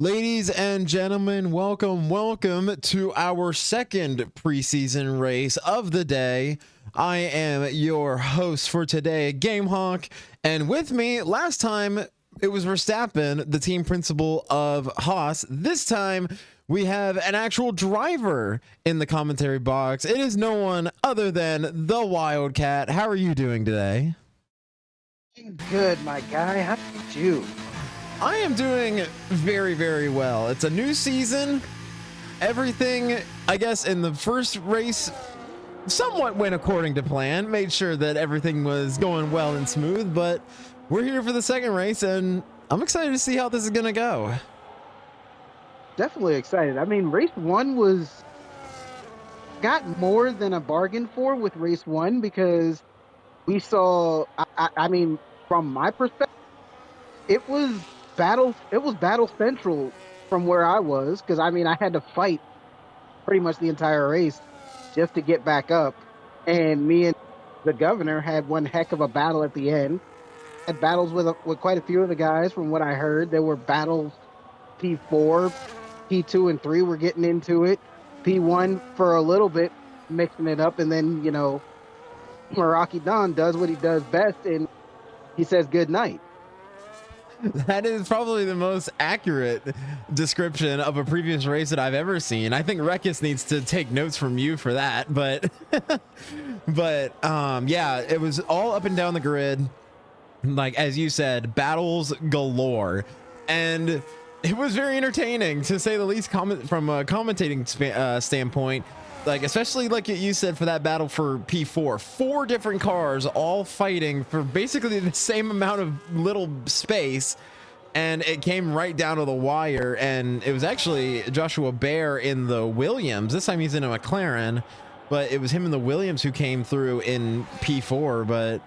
Ladies and gentlemen, welcome to our second preseason race of the day. I am your host for today, GameHawk, and with me last time it was Verstappen, the team principal of Haas. This time we have an actual driver in the commentary box. It is no one other than the Wildcat. How are you doing today? Good, my guy. How did you? I am doing very, very well. It's a new season. Everything, I guess, in the first race somewhat went according to plan. Made sure that everything was going well and smooth, but we're here for the second race, and I'm excited to see how this is going to go. Definitely excited. I mean, race one got more than a bargain for with race one because we saw. I mean, from my perspective, it was battle. It was battle central from where I was because I mean, I had to fight pretty much the entire race just to get back up, and me and the governor had one heck of a battle at the end. Had battles with quite a few of the guys. From what I heard, there were battles P4, P2, and 3 were getting into it. P1 for a little bit, mixing it up, and then Meraki Don does what he does best, and he says good night. That is probably the most accurate description of a previous race that I've ever seen. I think Rekis needs to take notes from you for that, but yeah, it was all up and down the grid. Like, as you said, battles galore, and it was very entertaining to say the least. From a commentating standpoint, like, especially like you said, for that battle for P4, 4 different cars all fighting for basically the same amount of little space, and it came right down to the wire. And it was actually Joshua Bear in the Williams. This time he's in a McLaren, but it was him in the Williams who came through in P4. But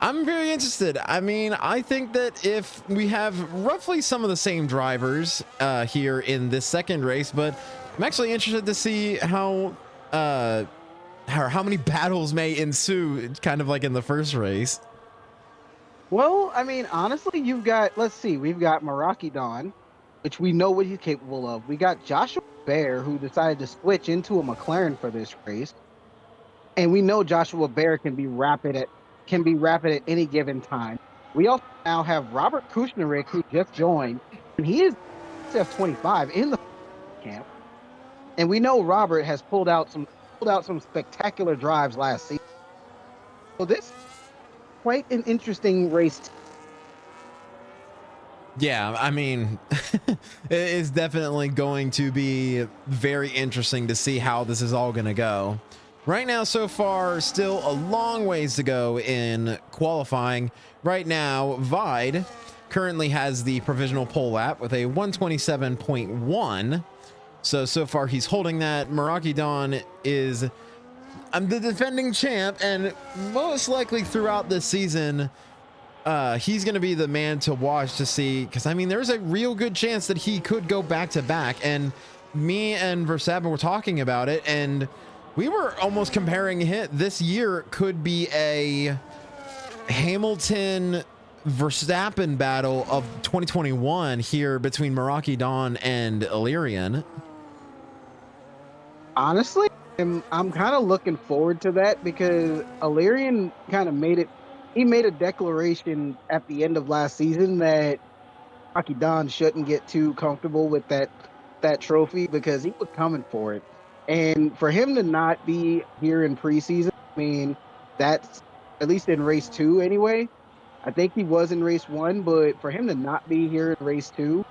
I'm very interested. I mean, I think that if we have roughly some of the same drivers here in this second race, but I'm actually interested to see how many battles may ensue, kind of like in the first race. Well, I mean, honestly, let's see, we've got Meraki Don, which we know what he's capable of. We got Joshua Bear, who decided to switch into a McLaren for this race. And we know Joshua Bear can be rapid at any given time. We also now have Robert Kushnerik, who just joined, and he is F25 in the camp. And we know Robert has pulled out some spectacular drives last season. So this is quite an interesting race. Yeah, I mean, it is definitely going to be very interesting to see how this is all going to go. Right now, so far, still a long ways to go in qualifying. Right now, Vide currently has the provisional pole lap with a 127.1. So far he's holding that. Meraki Don is the defending champ, and most likely throughout this season, he's going to be the man to watch to see, because I mean, there's a real good chance that he could go back to back. And me and Verstappen were talking about it, and we were almost comparing it. This year could be a Hamilton Verstappen battle of 2021 here between Meraki Don and Illyrian. Honestly, I'm kind of looking forward to that because Illyrian kind of made a declaration at the end of last season that Meraki Don shouldn't get too comfortable with that trophy because he was coming for it. And for him to not be here in preseason, I mean, that's at least in race 2 anyway. I think he was in race 1, but for him to not be here in race 2,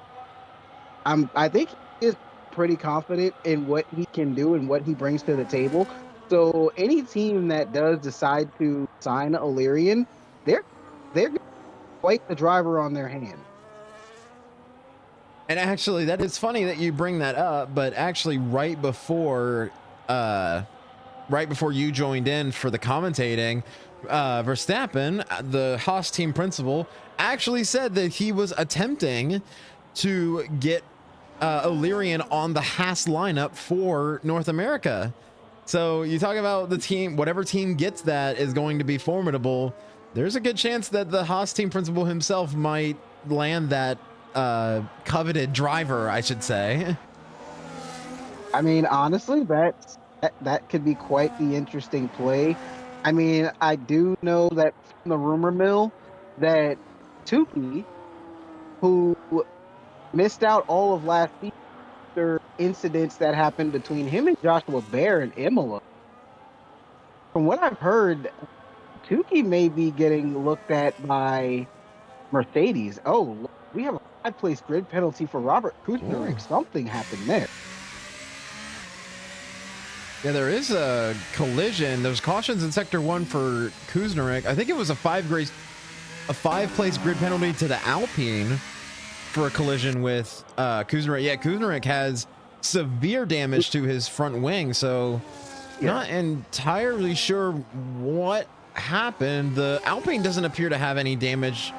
I think he is pretty confident in what he can do and what he brings to the table. So any team that does decide to sign Illyrian, they're quite the driver on their hands. And actually, that is funny that you bring that up, but actually right before you joined in for the commentating, Verstappen, the Haas team principal, actually said that he was attempting to get Illyrian on the Haas lineup for North America. So you talk about the team, whatever team gets that is going to be formidable. There's a good chance that the Haas team principal himself might land that coveted driver, I should say. I mean, honestly, that could be quite the interesting play. I mean, I do know that from the rumor mill that Tukey, who missed out all of last season after incidents that happened between him and Joshua Bear and Imola. From what I've heard, Tukey may be getting looked at by Mercedes. Oh, look, we have a 5-place grid penalty for Robert Ooh. Kushner. Something happened there. Yeah, there is a collision. There's cautions in sector 1 for Kuznick. I think it was a 5-place grid penalty to the Alpine for a collision with Kuznick. Yeah, Kuznick has severe damage to his front wing, so not entirely sure what happened. The Alpine doesn't appear to have any damage,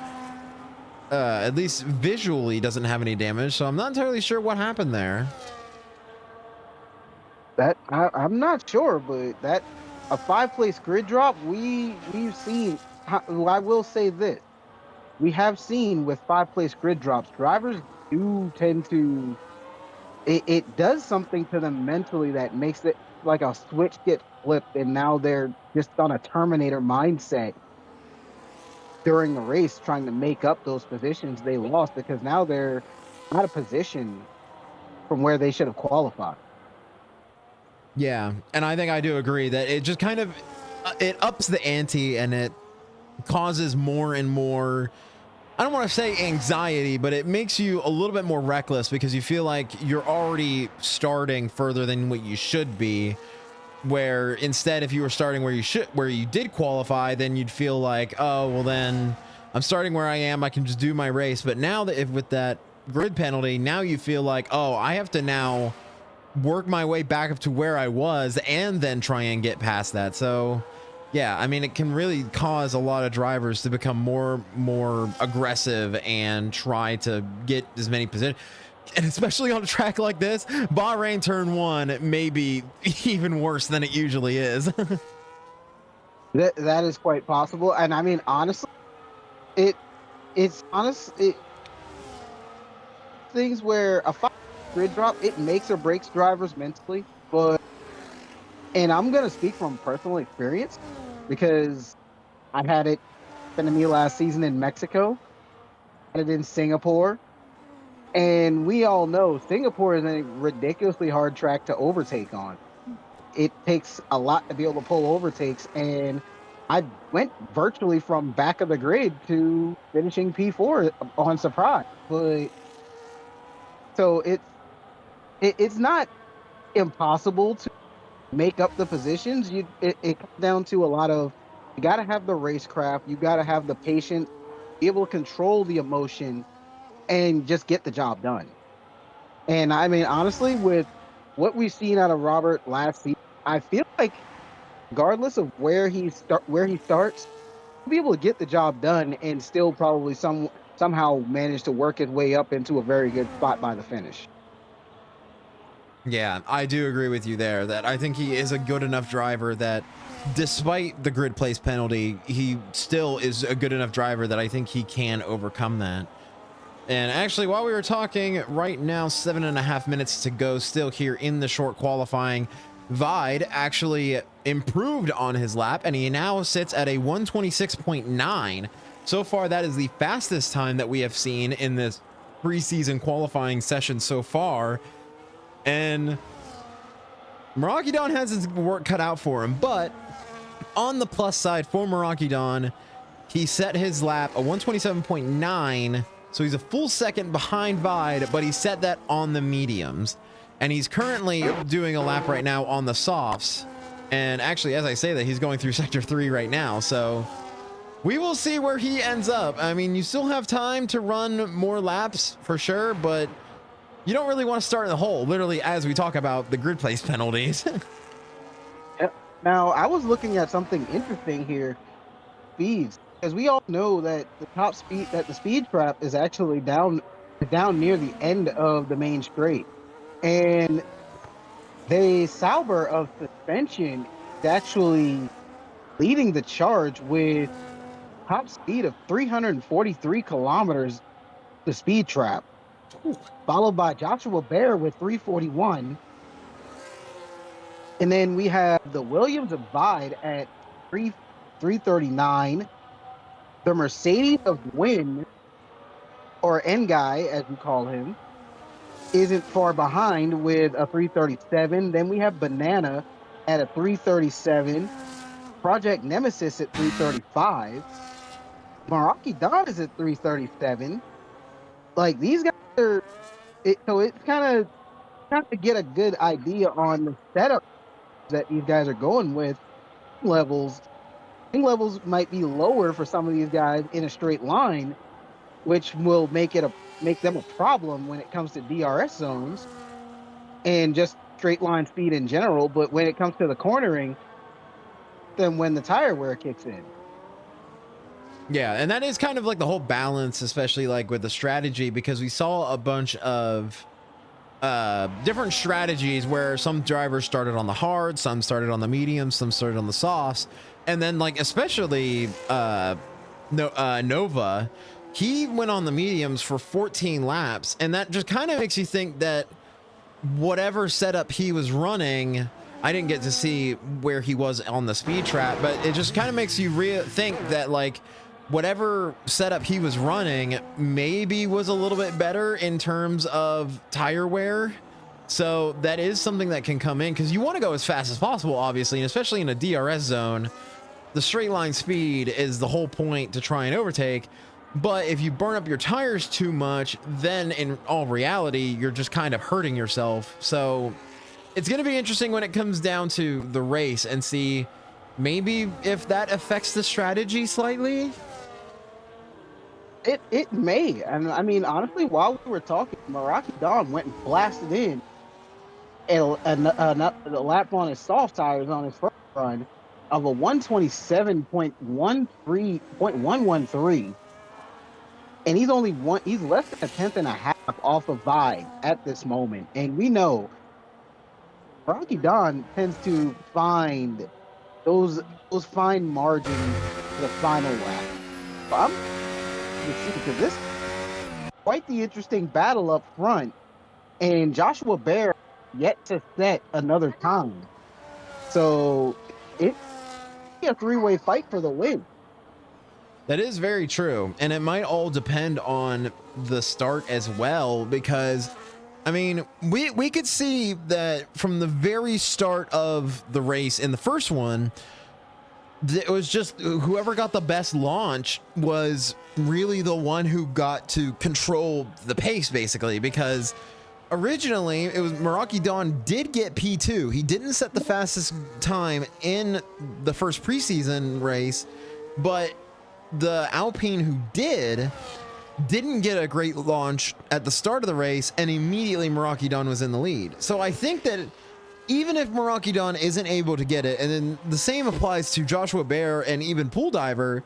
at least visually doesn't have any damage, so I'm not entirely sure what happened there. That I'm not sure, but that a 5-place grid drop we've seen. I will say this: we have seen with 5-place grid drops, drivers do tend to. It does something to them mentally that makes it like a switch gets flipped, and now they're just on a Terminator mindset during the race, trying to make up those positions they lost because now they're out of position from where they should have qualified. Yeah, and I think I do agree that it just kind of it ups the ante and it causes more and more, I don't want to say anxiety, but it makes you a little bit more reckless because you feel like you're already starting further than what you should be, where instead if you were starting where you did qualify, then you'd feel like, oh well, then I'm starting where I am, I can just do my race. But now that if with that grid penalty, now you feel like, oh, I have to now work my way back up to where I was and then try and get past that. So yeah, I mean, it can really cause a lot of drivers to become more aggressive and try to get as many positions. And especially on a track like this, Bahrain turn 1 may be even worse than it usually is. That is quite possible, and I mean, honestly, it's honest. Things where a 5 grid drop, it makes or breaks drivers mentally, but and I'm gonna speak from personal experience because I had it happen to me last season in Mexico, had it in Singapore, and we all know Singapore is a ridiculously hard track to overtake on. It takes a lot to be able to pull overtakes, and I went virtually from back of the grid to finishing P4 on surprise. But so it's not impossible to make up the positions. It comes down to a lot of, you got to have the racecraft, you got to have the patience, be able to control the emotion, and just get the job done. And I mean, honestly, with what we've seen out of Robert last season, I feel like regardless of where he starts, he'll be able to get the job done and still probably somehow manage to work his way up into a very good spot by the finish. Yeah, I do agree with you there that I think he is a good enough driver that despite the grid place penalty, he still is a good enough driver that I think he can overcome that. And actually, while we were talking, right now, 7.5 minutes to go still here in the short qualifying. Vide actually improved on his lap, and he now sits at a 126.9. So far, that is the fastest time that we have seen in this preseason qualifying session so far. And Meraki Don has his work cut out for him, but on the plus side for Meraki Don, he set his lap a 127.9. So he's a full second behind Vide, but he set that on the mediums. And he's currently doing a lap right now on the softs. And actually, as I say that, he's going through sector 3 right now. So we will see where he ends up. I mean, you still have time to run more laps for sure, but you don't really want to start in the hole, literally, as we talk about the grid place penalties. Now, I was looking at something interesting here, speeds, because we all know that the speed trap is actually down near the end of the main straight. And the Sauber of suspension is actually leading the charge with top speed of 343 kilometers, the speed trap. followed by Joshua Bear with 341. And then we have the Williams of Vide at 339. The Mercedes of Win, or N Guy, as we call him, isn't far behind with a 337. Then we have Banana at a 337. Project Nemesis at 335. Meraki Don is at 337. Like, these guys are so it's kind of to get a good idea on the setup that these guys are going with. Levels might be lower for some of these guys in a straight line, which will make them a problem when it comes to DRS zones and just straight line speed in general. But when it comes to the cornering, then when the tire wear kicks in. Yeah, and that is kind of like the whole balance, especially like with the strategy, because we saw a bunch of different strategies where some drivers started on the hard, some started on the medium, some started on the softs, and then like especially Nova, he went on the mediums for 14 laps, and that just kind of makes you think that whatever setup he was running, I didn't get to see where he was on the speed trap, but it just kind of makes you think that like whatever setup he was running maybe was a little bit better in terms of tire wear. So that is something that can come in, because you want to go as fast as possible, obviously, and especially in a DRS zone, the straight line speed is the whole point to try and overtake. But if you burn up your tires too much, then in all reality, you're just kind of hurting yourself. So it's going to be interesting when it comes down to the race and see maybe if that affects the strategy slightly. It may. And I mean, honestly, while we were talking, Meraki Don went and blasted in the lap on his soft tires on his first run of a 127.113. And he's less than a tenth and a half off of Vide at this moment. And we know Meraki Don tends to find those fine margins for the final lap. But because this is quite the interesting battle up front, and Joshua Bear yet to set another time, so it's a three-way fight for the win. That is very true, and it might all depend on the start as well, because I mean, we could see that from the very start of the race in the first one, it was just whoever got the best launch was really the one who got to control the pace, basically, because originally it was Meraki Don did get P2. He didn't set the fastest time in the first preseason race, but the Alpine who didn't get a great launch at the start of the race, and immediately Meraki Don was in the lead. So I think that even if Meraki Don isn't able to get it, and then the same applies to Joshua Bear and even Pool Diver,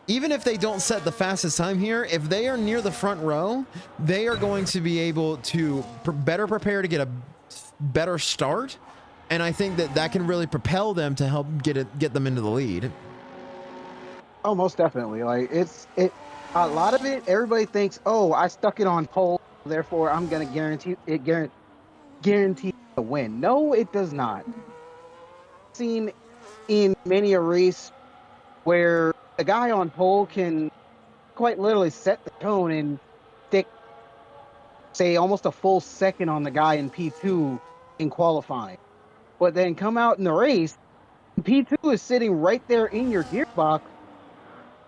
even if they don't set the fastest time here, if they are near the front row, they are going to be able to better prepare to get a better start. And I think that can really propel them to help get them into the lead. Oh, most definitely. Like a lot of it, everybody thinks, oh, I stuck it on pole, therefore I'm going to guarantee a win. No, it does not. Seen in many a race where the guy on pole can quite literally set the tone and stick, say, almost a full second on the guy in P2 in qualifying. But then come out in the race, P2 is sitting right there in your gearbox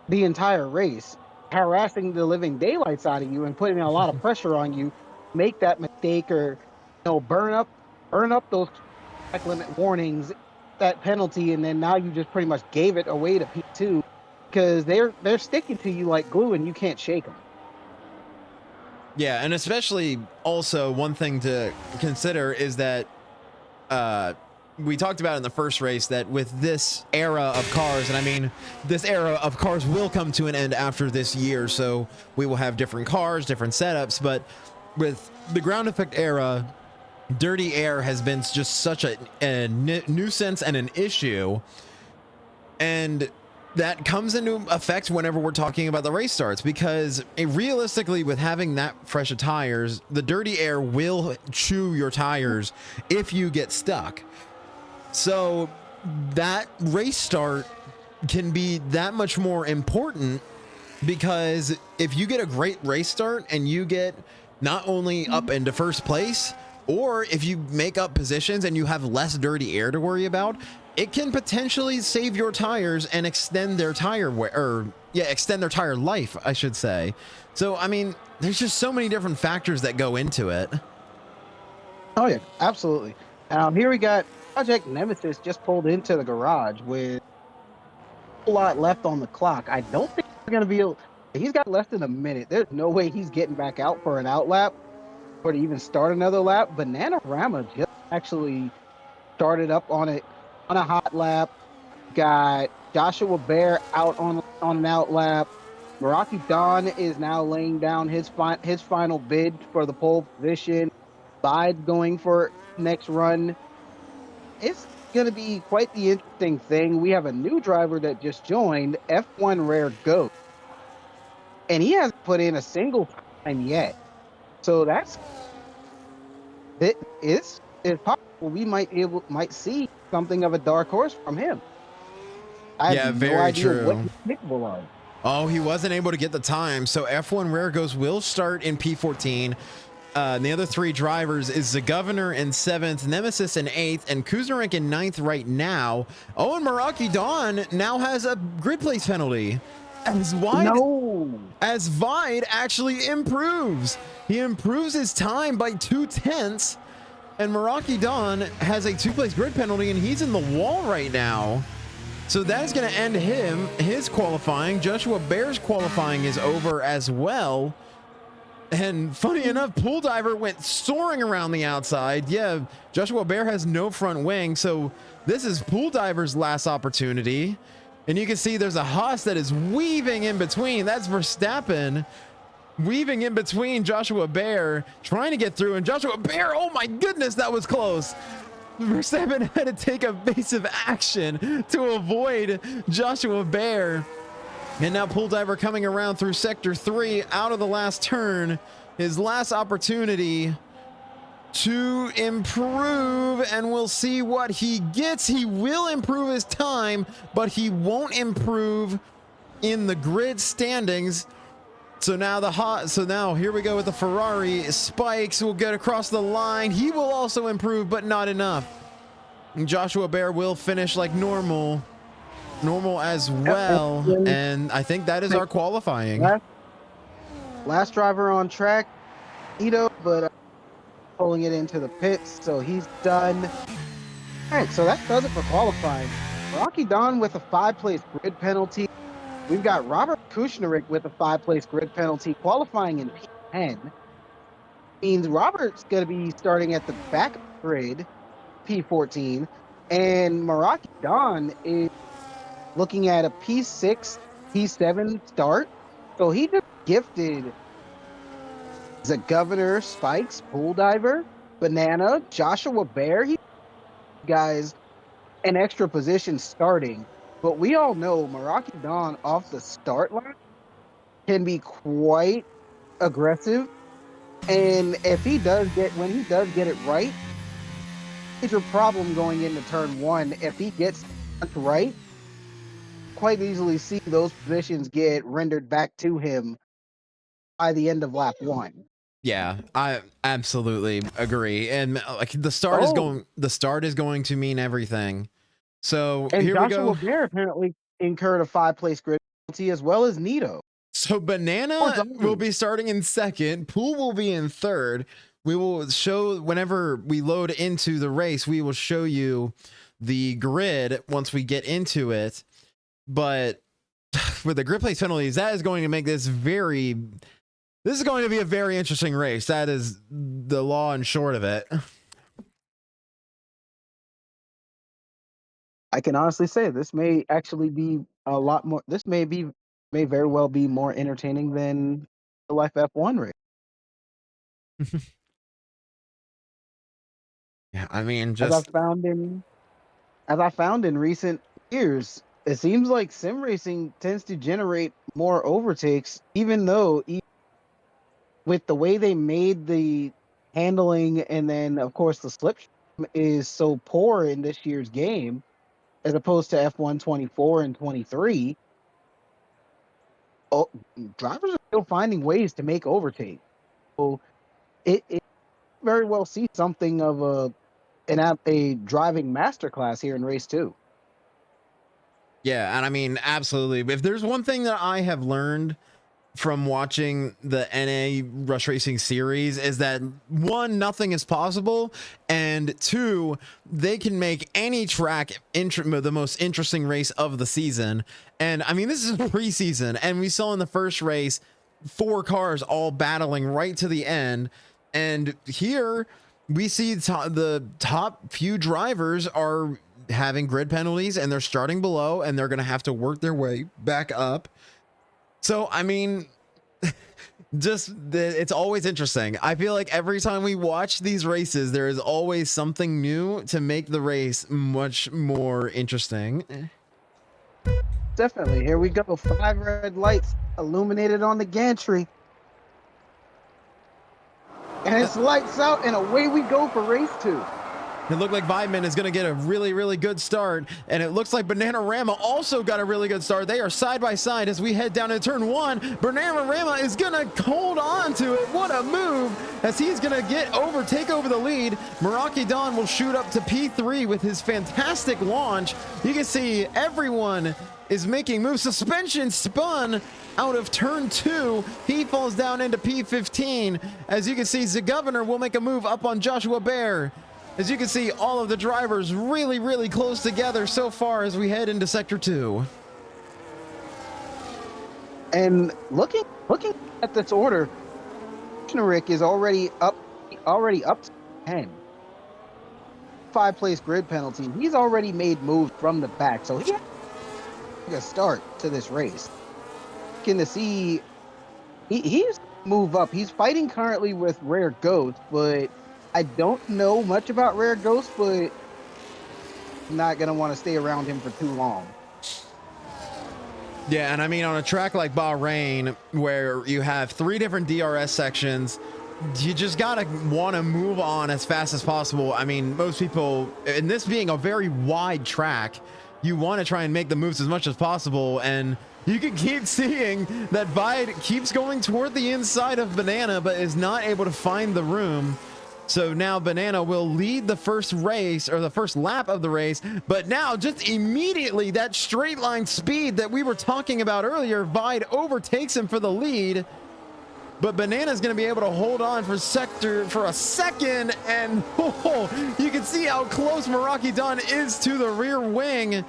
the entire race, harassing the living daylights out of you and putting a lot of pressure on you. Make that mistake, or burn up those track limit warnings, that penalty, and then now you just pretty much gave it away to P2 because they're sticking to you like glue and you can't shake them. Yeah, and especially also one thing to consider is that we talked about in the first race that with this era of cars, and I mean, this era of cars will come to an end after this year, so we will have different cars, different setups, but with the ground effect era, dirty air has been just such a nuisance and an issue. And that comes into effect whenever we're talking about the race starts, because realistically, with having that fresh of tires, the dirty air will chew your tires if you get stuck. So that race start can be that much more important, because if you get a great race start and you get not only up into first place, or if you make up positions and you have less dirty air to worry about, it can potentially save your tires and extend their extend their tire life, I should say. So, I mean, there's just so many different factors that go into it. Oh yeah, absolutely. Here we got Project Nemesis just pulled into the garage with a lot left on the clock. I don't think he's gonna be able. He's got less than a minute. There's no way he's getting back out for an out lap or to even start another lap. Bananarama just actually started up on a hot lap. Got Joshua Bear out on an out lap. Meraki Don is now laying down his final bid for the pole position. Bide going for next run. It's going to be quite the interesting thing. We have a new driver that just joined, F1 Rare Ghost, and he hasn't put in a single time yet. So it's possible we might see something of a dark horse from him. I have no idea what he's capable of. Oh, he wasn't able to get the time. So F1 Rare Ghost will start in P14. And the other three drivers is the Governor in 7th, Nemesis in 8th, and Kuzmarek in 9th right now. Oh, and Meraki Don now has a grid place penalty. As Vide actually improves. He improves his time by 2/10, and Meraki Don has a 2-place grid penalty, and he's in the wall right now. So that is going to end his qualifying. Joshua Bear's qualifying is over as well. And funny enough, Pool Diver went soaring around the outside. Yeah, Joshua Bear has no front wing, so this is Pool Diver's last opportunity. And you can see there's a Haas that is weaving in between. That's Verstappen weaving in between Joshua Bear, trying to get through. And Joshua Bear, oh my goodness, that was close. Verstappen had to take evasive action to avoid Joshua Bear. And now Pool Diver coming around through sector 3 out of the last turn. His last opportunity to improve, and we'll see what he gets. He will improve his time, but he won't improve in the grid standings. So now here we go with the Ferrari. Spikes will get across the line. He will also improve, but not enough. And Joshua Bear will finish like normal as well. And I think that is our qualifying. Last driver on track, Ito, but pulling it into the pits, so he's done. All right, so that does it for qualifying. Rocky Don with a 5-place grid penalty. We've got Robert Kushnerik with a 5-place grid penalty, qualifying in P10. Means Robert's going to be starting at the back grid, P14, and Meraki Don is looking at a P6, P7 start. So he just gifted the Governor, Spikes, Pool Diver, Banana, Joshua Bear. He guys an extra position starting. But we all know Meraki Don off the start line can be quite aggressive. And if when he does get it right, major problem going into turn 1. If he gets it right, quite easily see those positions get rendered back to him by the end of lap 1. Yeah, I absolutely agree. And like the start is going to mean everything. So and here Joshua we go. Bear apparently incurred a 5-place grid penalty as well as Nito. So Banana will be starting in 2nd. Pool will be in 3rd. We will show whenever we load into the race, we will show you the grid once we get into it. But with the grid place penalties, that is going to make this this is going to be a very interesting race. That is the long and short of it. I can honestly say this may actually be a lot more. This may very well be more entertaining than the Life F1 race. Yeah, I mean, as I found in recent years, It seems like sim racing tends to generate more overtakes, even though with the way they made the handling and then of course the slip is so poor in this year's game as opposed to F1 24 and 23. Oh, drivers are still finding ways to make overtake. So it very well see something of a driving masterclass here in race 2. Yeah, and I mean, absolutely. If there's one thing that I have learned from watching the NA Rush Racing series is that one, nothing is possible, and two, they can make any track the most interesting race of the season. And I mean, this is preseason, and we saw in the first race 4 cars all battling right to the end, and here we see the top few drivers are having grid penalties and they're starting below and they're going to have to work their way back up. So, I mean, it's always interesting. I feel like every time we watch these races, there is always something new to make the race much more interesting. Definitely. Here we go. 5 red lights illuminated on the gantry. And it's lights out and away we go for race 2. It looked like Weidman is going to get a really, really good start. And it looks like Bananarama also got a really good start. They are side by side as we head down to turn 1. Bananarama is going to hold on to it. What a move as he's going to take over the lead. Meraki Don will shoot up to P3 with his fantastic launch. You can see everyone is making moves. Suspension spun out of turn 2. He falls down into P15. As you can see, the governor will make a move up on Joshua Bear. As you can see, all of the drivers really, really close together so far as we head into Sector 2. And looking at this order, Rick is already up to 10. 5-place grid penalty. He's already made moves from the back, so he has a start to this race. Can to see he's move up. He's fighting currently with Rare Ghost, but I don't know much about Rare Ghost, but I'm not going to want to stay around him for too long. Yeah, and I mean, on a track like Bahrain, where you have 3 different DRS sections, you just got to want to move on as fast as possible. I mean, most people, and this being a very wide track, you want to try and make the moves as much as possible, and you can keep seeing that Vide keeps going toward the inside of Banana, but is not able to find the room. So now Banana will lead the first race, or the first lap of the race, but now just immediately that straight line speed that we were talking about earlier, Vide overtakes him for the lead, but Banana's going to be able to hold on for a second, and you can see how close Meraki Don is to the rear wing.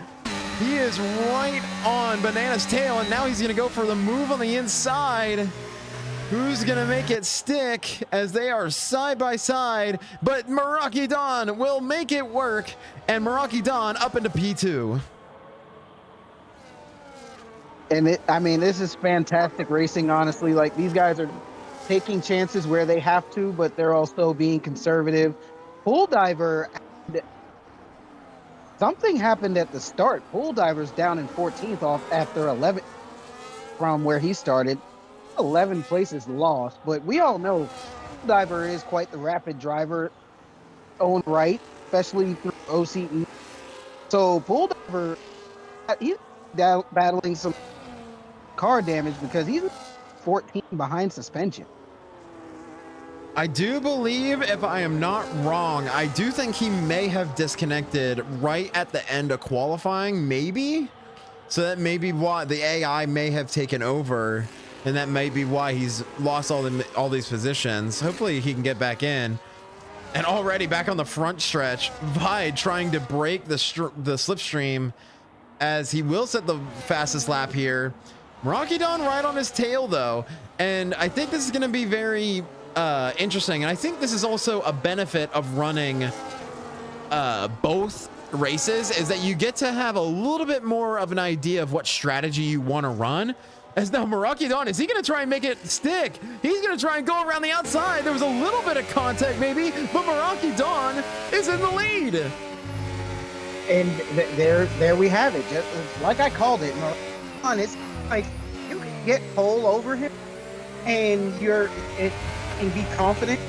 He is right on Banana's tail, and now he's going to go for the move on the inside. Who's going to make it stick as they are side by side? But Meraki Don will make it work, and Meraki Don up into P2. And I mean, this is fantastic racing, honestly. Like, these guys are taking chances where they have to, but they're also being conservative. Pool Diver, something happened at the start. Pool Diver's down in 14th off after 11 from where he started. 11 places lost, but we all know Diver is quite the rapid driver own right, especially through OCE. So Pool Diver, he's battling some car damage because he's 14 behind suspension. I do believe, if I am not wrong, I do think he may have disconnected right at the end of qualifying, maybe. So that may be why the AI may have taken over. And that may be why he's lost all these positions. Hopefully he can get back in. And already back on the front stretch, Vide trying to break the slipstream as he will set the fastest lap here. Meraki Don right on his tail though. And I think this is going to be very interesting. And I think this is also a benefit of running both races, is that you get to have a little bit more of an idea of what strategy you want to run. As now Meraki Don, is he going to try and make it stick? He's going to try and go around the outside. There was a little bit of contact maybe, but Meraki Don is in the lead. And there we have it. Just like I called it. It's like you can get Cole over him, and and be confident,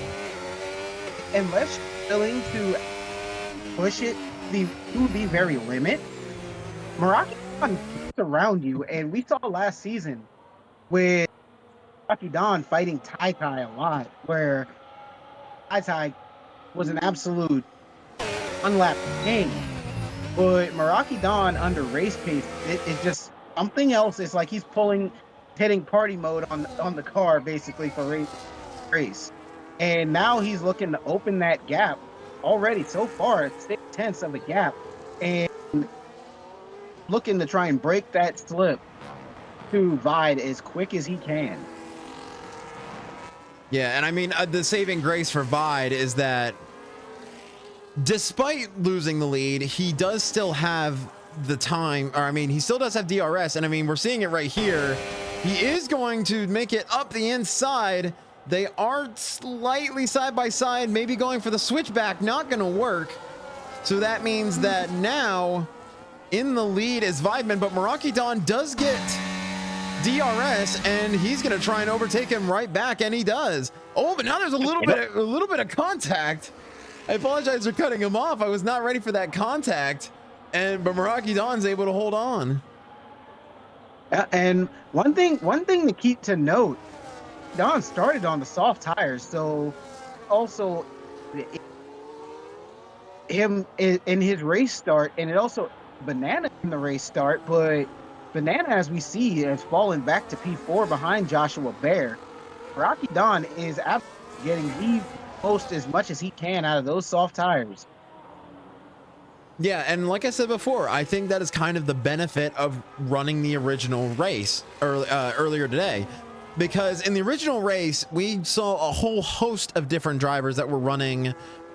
unless you're willing to push it to the very limit. Meraki around you, and we saw last season with Rocky Don fighting Tai Tai a lot, where Tai Tai was an absolute unlapped king. But Meraki Don under race pace, it's just something else. It's like he's hitting party mode on the car basically for race. And now he's looking to open that gap already so far, 6/10 of a gap, and looking to try and break that slip to Vide as quick as he can. Yeah, and I mean, the saving grace for Vide is that despite losing the lead, he does still have the time, or I mean, he still does have DRS, and I mean, we're seeing it right here. He is going to make it up the inside. They are slightly side by side, maybe going for the switchback, not going to work. So that means that now in the lead is Weidman, but Meraki Don does get DRS, and he's going to try and overtake him right back, and he does. Oh, but now there's a little bit of contact. I apologize for cutting him off. I was not ready for that contact, but Meraki Don's able to hold on. And one thing to keep to note, Don started on the soft tires, so also him in his race start, and it also Banana in the race start, but Banana, as we see, has fallen back to P4 behind Joshua Bear. Rocky Don is absolutely getting the most as much as he can out of those soft tires. Yeah, and like I said before, I think that is kind of the benefit of running the original race earlier today. Because in the original race, we saw a whole host of different drivers that were running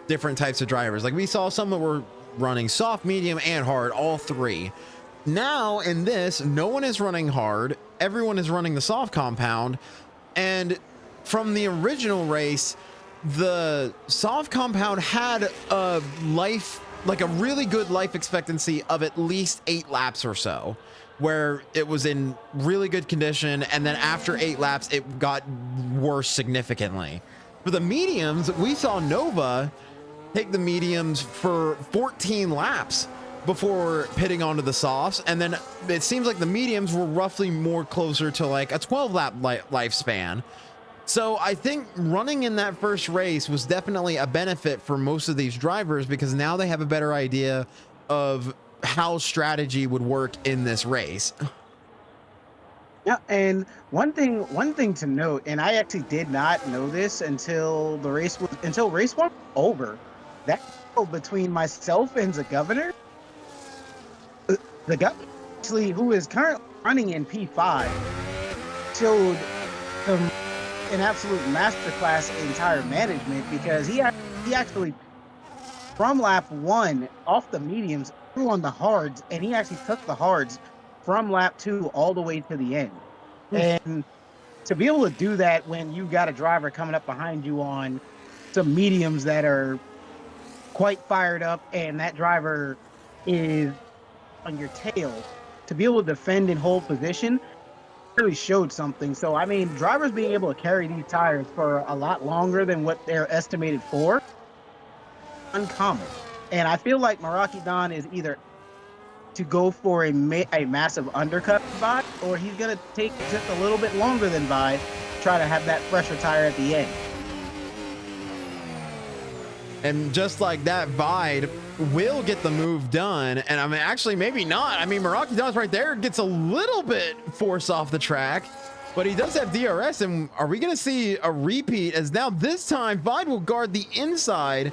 different types of drivers. Like we saw some that were running soft, medium, and hard, all three. Now in this, no one is running hard. Everyone is running the soft compound. And from the original race, the soft compound had a really good life expectancy of at least 8 laps or so, where it was in really good condition, and then after 8 laps it got worse significantly. For the mediums, we saw Nova take the mediums for 14 laps before pitting onto the softs, and then it seems like the mediums were roughly more closer to like a 12 lap lifespan. So I think running in that first race was definitely a benefit for most of these drivers, because now they have a better idea of how strategy would work in this race. Yeah, and one thing to note, and I actually did not know this until race one was over. That between myself and the governor, actually, who is currently running in P5, showed an absolute masterclass in tire management, because he actually from lap 1 off the mediums threw on the hards, and he actually took the hards from lap 2 all the way to the end. And to be able to do that when you got a driver coming up behind you on some mediums that are quite fired up, and that driver is on your tail, to be able to defend and hold position really showed something. So I mean, drivers being able to carry these tires for a lot longer than what they're estimated for, uncommon. And I feel like Meraki Don is either to go for a massive undercut Vide, or he's going to take just a little bit longer than Vide, try to have that fresher tire at the end. And just like that, Vide will get the move done. And I mean, actually, maybe not. I mean, Meraki Don's right there, gets a little bit force off the track, but he does have DRS. And are we going to see a repeat, as now this time Vide will guard the inside?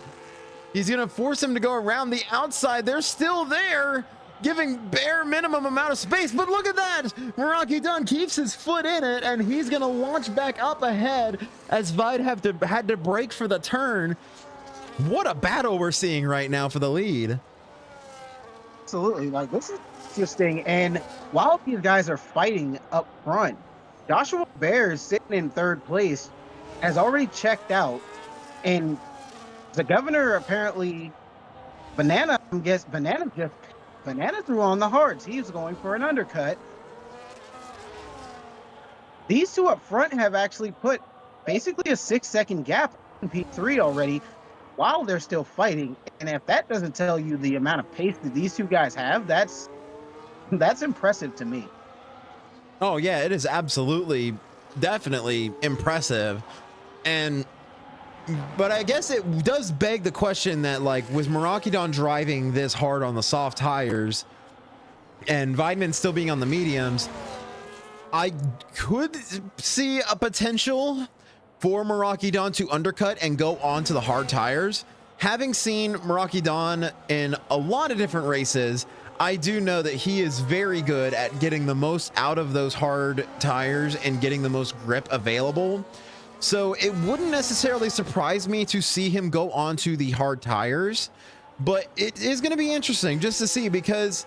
He's going to force him to go around the outside. They're still there, giving bare minimum amount of space. But look at that. Meraki Don keeps his foot in it, and he's going to launch back up ahead as Vide had to brake for the turn. What a battle we're seeing right now for the lead. Absolutely. Like, this is interesting. And while these guys are fighting up front, Joshua Bear is sitting in 3rd place, has already checked out, and the governor apparently Banana threw on the hards. He's going for an undercut. These two up front have actually put basically a 6-second gap in P3 already while they're still fighting. And if that doesn't tell you the amount of pace that these two guys have, that's impressive to me. Oh yeah, it is absolutely, definitely impressive. But I guess it does beg the question that, like, with Marakidan driving this hard on the soft tires and Weidman still being on the mediums, I could see a potential for Marakidan to undercut and go on to the hard tires. Having seen Marakidan in a lot of different races, I do know that he is very good at getting the most out of those hard tires and getting the most grip available. So it wouldn't necessarily surprise me to see him go onto the hard tires, but it is going to be interesting just to see, because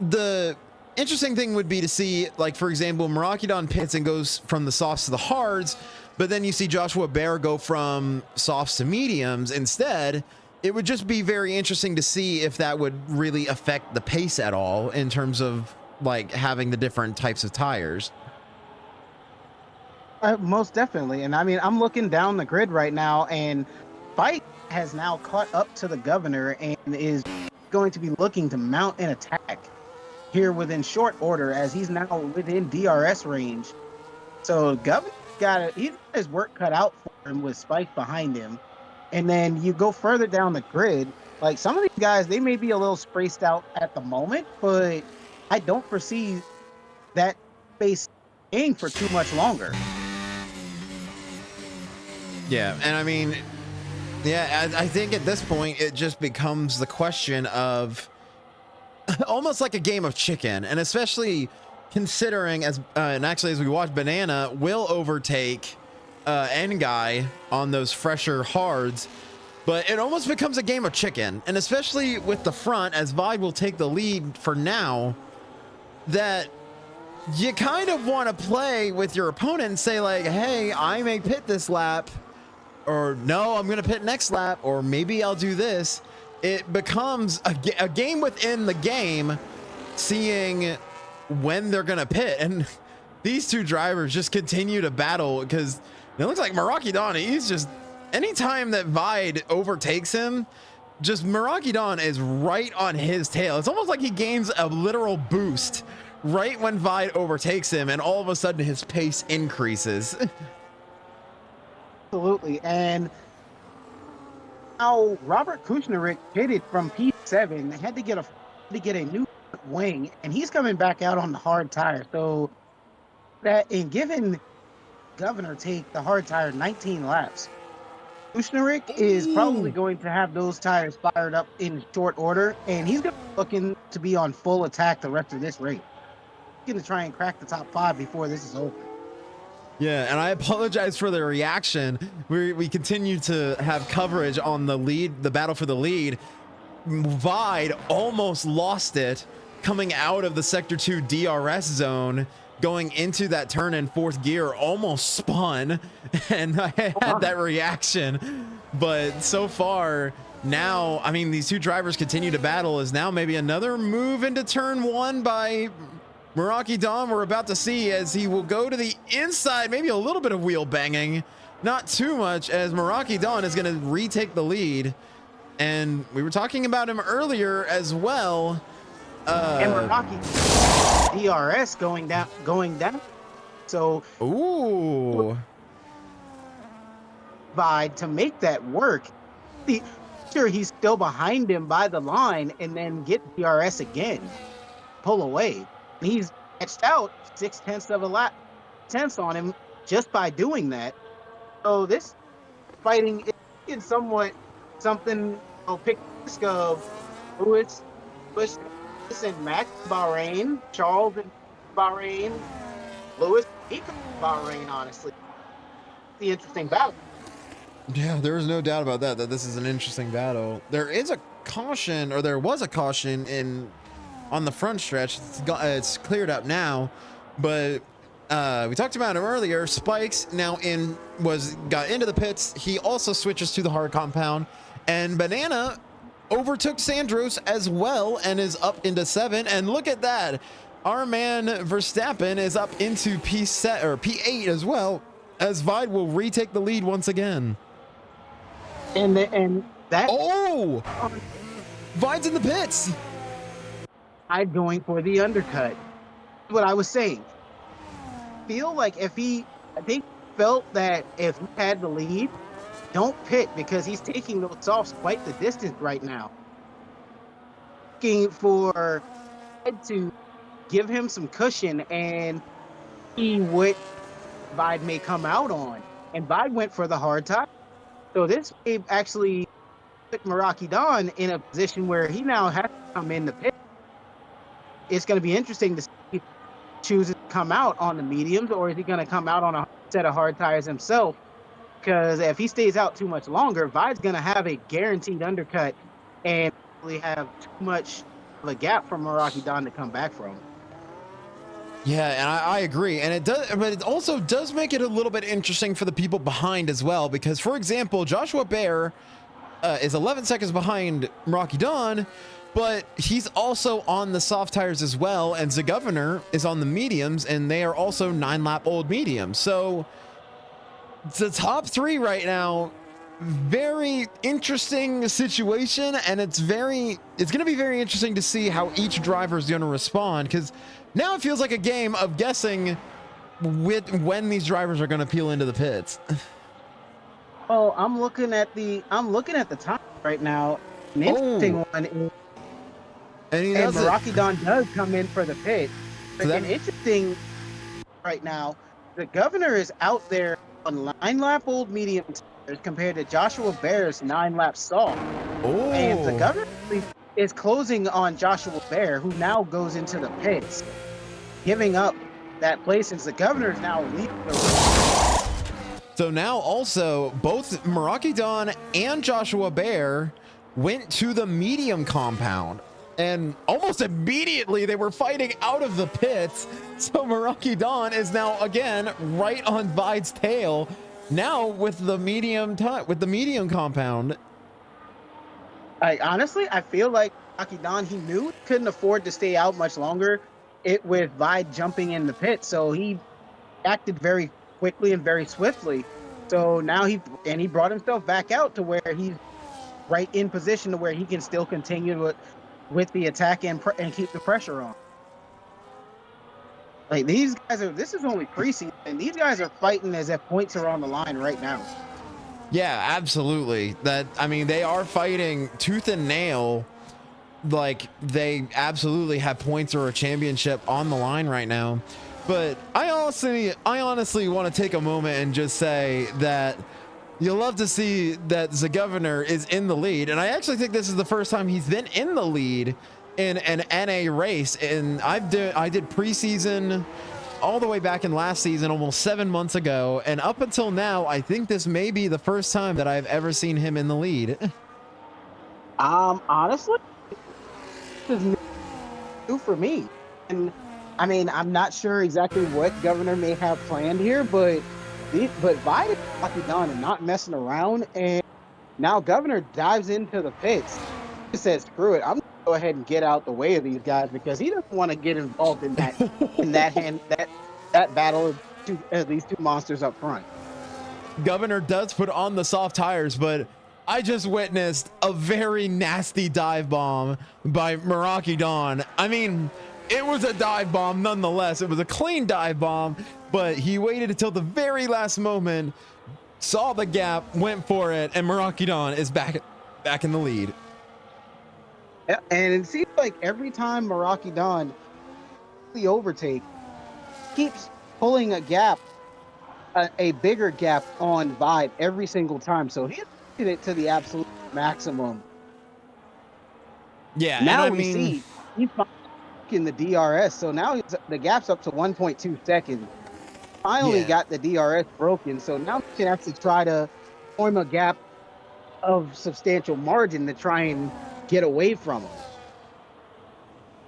the interesting thing would be to see, like, for example, Marakidan pits and goes from the softs to the hards, but then you see Joshua Bear go from softs to mediums instead. It would just be very interesting to see if that would really affect the pace at all in terms of, like, having the different types of tires. Most definitely. And I mean, I'm looking down the grid right now, and Fight has now caught up to the governor and is going to be looking to mount an attack here within short order, as he's now within DRS range. So governor he's got his work cut out for him with Spike behind him. And then you go further down the grid, like, some of these guys, they may be a little spaced out at the moment, but I don't foresee that space staying for too much longer. Yeah, and I mean, yeah, I think at this point it just becomes the question of almost like a game of chicken, and especially considering and actually as we watch, Banana will overtake Ngai on those fresher hards, but it almost becomes a game of chicken, and especially with the front, as Vide will take the lead for now, that you kind of want to play with your opponent and say, like, hey, I may pit this lap, or no, I'm gonna pit next lap, or maybe I'll do this. It becomes a game within the game, seeing when they're gonna pit. And these two drivers just continue to battle, because it looks like Marakidan, he's just, anytime that Vide overtakes him, just Marakidan is right on his tail. It's almost like he gains a literal boost right when Vide overtakes him, and all of a sudden his pace increases. Absolutely. And now Robert Kushnerik pitted from P7, had to get a new wing, and he's coming back out on the hard tire. So that, in given Governor take the hard tire 19 laps, Kushnerik is probably going to have those tires fired up in short order, and he's looking to be on full attack the rest of this race. He's going to try and crack the top 5 before this is over. Yeah, and I apologize for the reaction. We continue to have coverage on the lead, the battle for the lead. Vide almost lost it coming out of the Sector 2 DRS zone, going into that turn in fourth gear, almost spun, and I had that reaction. But so far now, I mean, these two drivers continue to battle, as now maybe another move into turn 1 by Marakidan we're about to see, as he will go to the inside, maybe a little bit of wheel banging, not too much, as Marakidan is going to retake the lead. And we were talking about him earlier as well. And Meraki DRS going down. So ooh, Vide to make that work. Sure, he's still behind him by the line, and then get DRS again, pull away. He's etched out 0.6 of a lap, tenths on him just by doing that. So this fighting is somewhat something. Pick risk of Lewis and Max Bahrain, Charles and Bahrain, Lewis Bahrain. Honestly, the interesting battle. Yeah, there is no doubt about that this is an interesting battle. There is a caution, or there was a caution on the front stretch. It's cleared up now, but we talked about him earlier. Spikes now got into the pits. He also switches to the hard compound, and Banana overtook Sandros as well and is up into 7. And look at that. Our man Verstappen is up into P8 as well, as Vide will retake the lead once again. And that Oh, Vide's in the pits. I'm going for the undercut. What I was saying. Feel like I think felt that if he had the lead, don't pit because he's taking those softs quite the distance right now. Looking for Ed to give him some cushion and see what Vide may come out on. And Vide went for the hard tie. So this may actually put Meraki Don in a position where he now has to come in the pit. It's going to be interesting to see if he chooses to come out on the mediums or is he going to come out on a set of hard tires himself? Because if he stays out too much longer, Vide's going to have a guaranteed undercut and really have too much of a gap for Meraki Don to come back from. Yeah, and I agree. And it does, but it also does make it a little bit interesting for the people behind as well. Because, for example, Joshua Bear is 11 seconds behind Meraki Don, but he's also on the soft tires as well. And Zagovernor is on the mediums, and they are also 9-lap old mediums. So the top 3 right now, very interesting situation. And it's going to be very interesting to see how each driver is going to respond, because now it feels like a game of guessing when these drivers are going to peel into the pits. Oh, I'm looking at the time right now. An interesting one is, and Meraki Don does come in for the pit. So An interesting right now, the Governor is out there on 9-lap old medium tires compared to Joshua Bear's 9-lap soft. Oh. And the Governor is closing on Joshua Bear, who now goes into the pits, giving up that place since the Governor is now leading the race. So now also both Meraki Don and Joshua Bear went to the medium compound, and almost immediately they were fighting out of the pits. So Meraki Don is now again right on Vide's tail, now with the medium compound. I feel like Meraki Don, he knew he couldn't afford to stay out much longer with Vide jumping in the pit, so he acted very quickly and very swiftly. So now he brought himself back out to where he's right in position to where he can still continue with the attack and keep the pressure on. Like, these guys this is only preseason, and these guys are fighting as if points are on the line right now. Yeah, absolutely. They are fighting tooth and nail. Like, they absolutely have points or a championship on the line right now. But I honestly want to take a moment and just say that you'll love to see that Zagovernor is in the lead. And I actually think this is the first time he's been in the lead in an NA race. And I did preseason all the way back in last season, almost 7 months ago. And up until now, I think this may be the first time that I've ever seen him in the lead. Honestly, this is new for me. And I mean, I'm not sure exactly what Governor may have planned here, but Vide is Meraki Don and not messing around. And now Governor dives into the pits. He says, "Screw it, I'm gonna go ahead and get out the way of these guys," because he doesn't want to get involved in that that battle of these two monsters up front. Governor does put on the soft tires, but I just witnessed a very nasty dive bomb by Meraki Don. I mean, it was a dive bomb nonetheless. It was a clean dive bomb, but he waited until the very last moment, saw the gap, went for it, and Meraki Don is back in the lead. Yeah, and it seems like every time Meraki Don the overtake keeps pulling a gap, a bigger gap on Vide every single time. So he's taking it to the absolute maximum. Yeah, now we see he's in the DRS, so now the gap's up to 1.2 seconds. Finally got the DRS broken, so now we can actually try to form a gap of substantial margin to try and get away from him.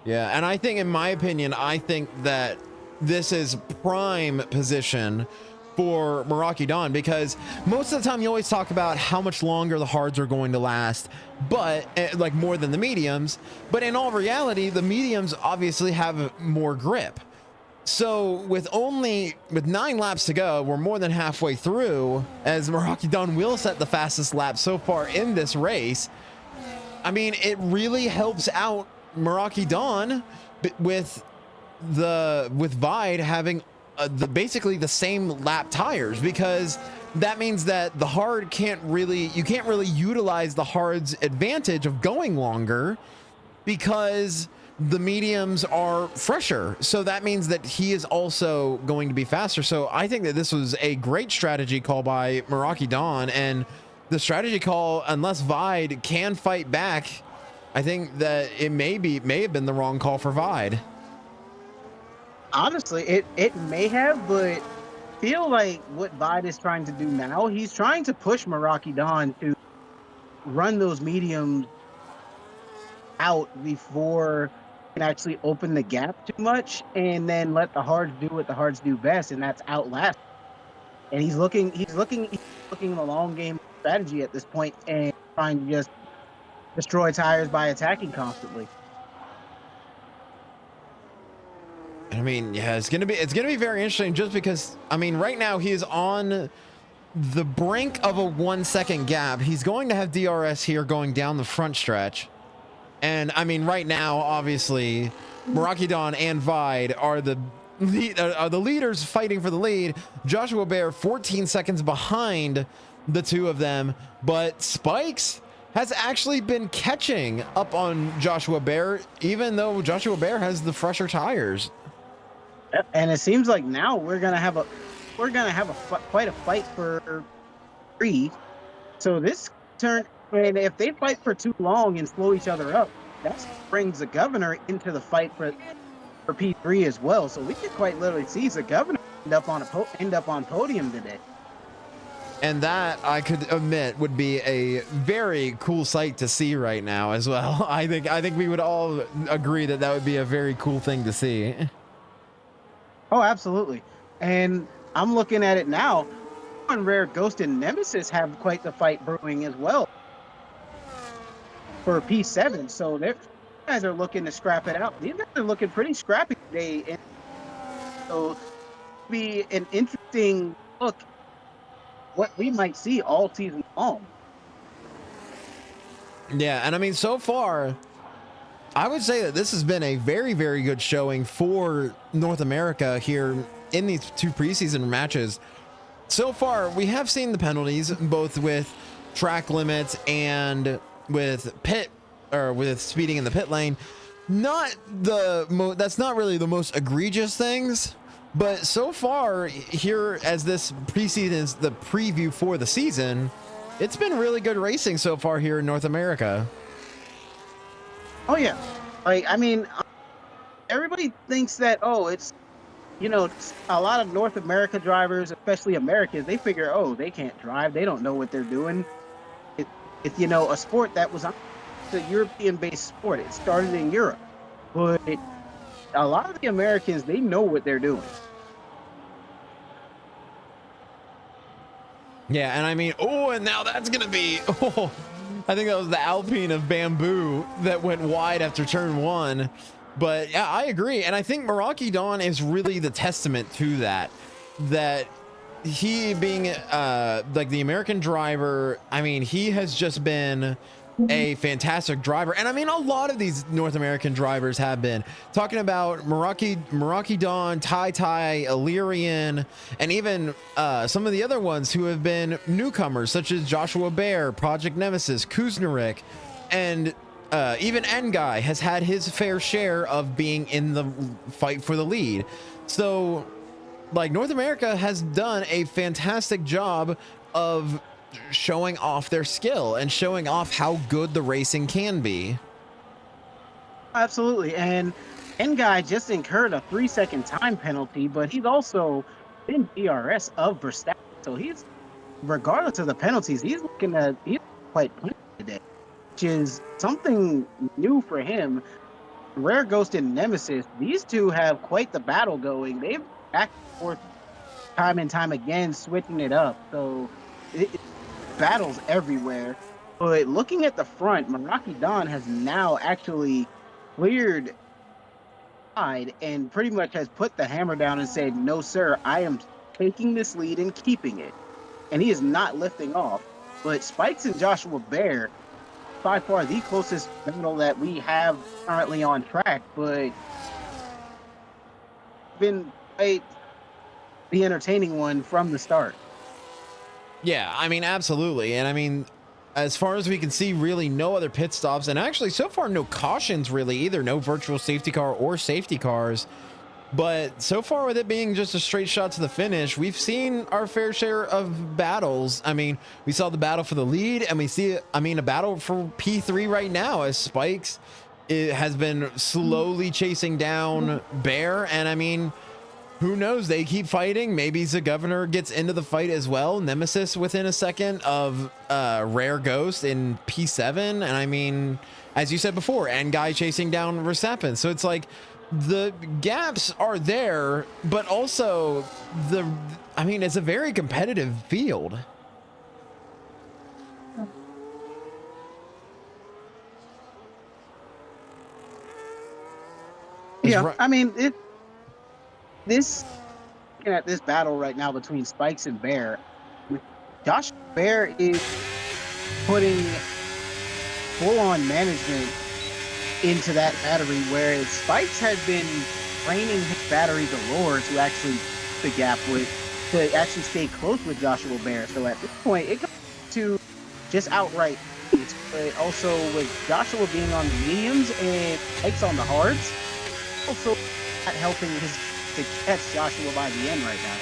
Yeah, and I think, in my opinion, I think that this is prime position for Meraki Dawn, because most of the time you always talk about how much longer the hards are going to last, but like more than the mediums. But in all reality, the mediums obviously have more grip. So with 9 laps to go, we're more than halfway through, as Meraki Dawn will set the fastest lap so far in this race. I mean, it really helps out Meraki Dawn with Vide having basically the same lap tires, because that means that the hard you can't really utilize the hard's advantage of going longer, because the mediums are fresher. So that means that he is also going to be faster. So I think that this was a great strategy call by Meraki Dawn, and the strategy call, unless Vide can fight back, I think that it may have been the wrong call for Vide. Honestly, it may have, but feel like what Vide is trying to do now, he's trying to push Meraki Dawn to run those mediums out before he can actually open the gap too much, and then let the hards do what the hards do best, and that's outlast. And he's looking the long game strategy at this point, and trying to just destroy tires by attacking constantly. I mean, yeah, it's gonna be very interesting, just because, I mean, right now he is on the brink of a 1 second gap. He's going to have DRS here going down the front stretch, and I mean, right now, obviously, Meraki Dawn and Vide are the leaders fighting for the lead. Joshua Bear 14 seconds behind the two of them, but Spikes has actually been catching up on Joshua Bear, even though Joshua Bear has the fresher tires. And it seems like now we're gonna have quite a fight for 3. So this turn, and if they fight for too long and slow each other up, that brings the Governor into the fight for P3 as well. So we could quite literally see the Governor end up on podium today. And that, I could admit, would be a very cool sight to see right now as well. I think we would all agree that that would be a very cool thing to see. Oh, absolutely. And I'm looking at it now. Rare Ghost and Nemesis have quite the fight brewing as well for P7. So these guys are looking to scrap it out. These guys are looking pretty scrappy today. And so it'll be an interesting look what we might see all season long. Yeah, and I mean, so far, I would say that this has been a very, very good showing for North America here in these 2 preseason matches. So far, we have seen the penalties, both with track limits and with with speeding in the pit lane. That's not really the most egregious things, but so far here, as this preseason is the preview for the season, it's been really good racing so far here in North America. Oh yeah, like, I mean, everybody thinks that, it's, a lot of North America drivers, especially Americans, they figure, they can't drive, they don't know what they're doing. It's a sport that was a European-based sport. It started in Europe, but a lot of the Americans, they know what they're doing. Yeah, and I mean, and now that's gonna be, I think that was the Alpine of Bamboo that went wide after turn 1. But yeah, I agree. And I think Meraki Dawn is really the testament to that he being like the American driver. I mean, he has just been a fantastic driver. And I mean, a lot of these North American drivers have been talking about Meraki Dawn, Tai, Illyrian, and even some of the other ones who have been newcomers, such as Joshua Bear, Project Nemesis, Kuznirik, and even N-Guy has had his fair share of being in the fight for the lead. So, like, North America has done a fantastic job of showing off their skill and showing off how good the racing can be. Absolutely. And N-Guy just incurred a 3-second time penalty, but he's also been DRS of Verstappen. So he's, regardless of the penalties, he's quite punky today, which is something new for him. Rare Ghost and Nemesis, these two have quite the battle going. They've back and forth time and time again, switching it up. So battles everywhere. But looking at the front, Meraki Don has now actually cleared side and pretty much has put the hammer down and said, "No, sir, I am taking this lead and keeping it." And he is not lifting off. But Spikes and Joshua Bear, by far the closest battle that we have currently on track, but been quite the entertaining one from the start. Yeah, I mean, absolutely. And I mean, as far as we can see, really no other pit stops. And actually, so far, no cautions really either. No virtual safety car or safety cars. But so far, with it being just a straight shot to the finish, we've seen our fair share of battles. I mean, we saw the battle for the lead, and we see, I mean, a battle for P3 right now as Spikes has been slowly chasing down Bear. And I mean, who knows? They keep fighting. Maybe the governor gets into the fight as well. Nemesis within a second of Rare Ghost in P7. And I mean, as you said before, and Guy chasing down Resapin. So it's like the gaps are there, but also I mean, it's a very competitive field. Yeah, I mean, looking at this battle right now between Spikes and Bear, Josh Bear is putting full-on management into that battery, whereas Spikes has been training his battery galore to actually the gap to actually stay close with Joshua Bear. So at this point, it comes to just outright beats, but also with Joshua being on the mediums and Spikes on the hards, also not helping to catch Joshua by the end right now.